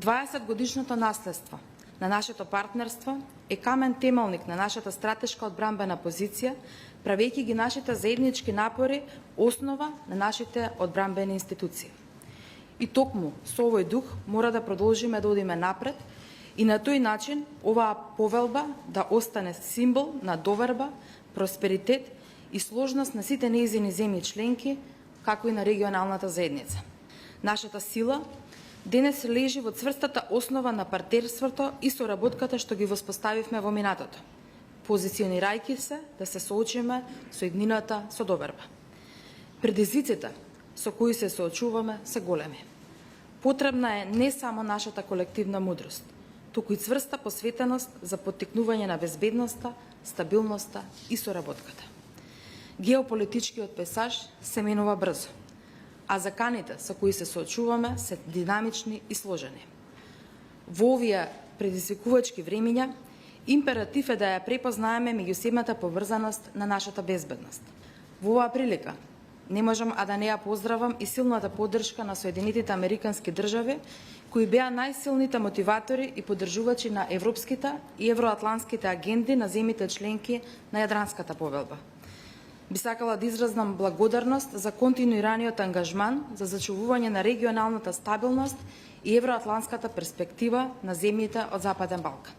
20-годишното наследство на нашето партнерство е камен темелник на нашата стратешка одбранбена позиција, правејќи ги нашите заеднички напори основа на нашите одбранбени институции. И токму со овој дух мора да продолжиме да одиме напред и на тој начин оваа повелба да остане символ на доверба, просперитет и сложност на сите нејзини земји членки, како и на регионалната заедница. Нашата сила денес лежи во цврстата основа на партнерството и соработката што ги воспоставивме во минатото, позиционирајќи се да се соочиме со иднината со доверба. Предизвиците со кои се соочуваме се големи. Потребна е не само нашата колективна мудрост, туку и цврста посветеност за поттикнување на безбедноста, стабилноста и соработката. Геополитичкиот пейзаж се менува брзо, а заканите со кои се соочуваме се динамични и сложени. Во овие предизвикувачки времиња, императив е да ја препознаеме меѓусебната поврзаност на нашата безбедност. Во оваа прилика не можам а да не ја поздравам и силната поддршка на Соединетите Американски држави, кои беа најсилните мотиватори и поддржувачи на европските и евроатлантските агенди на земјите членки на Јадранската повелба. Би сакала да изразнам благодарност за континуираниот ангажман за зачувување на регионалната стабилност и евроатлантската перспектива на земјите од Западен Балкан.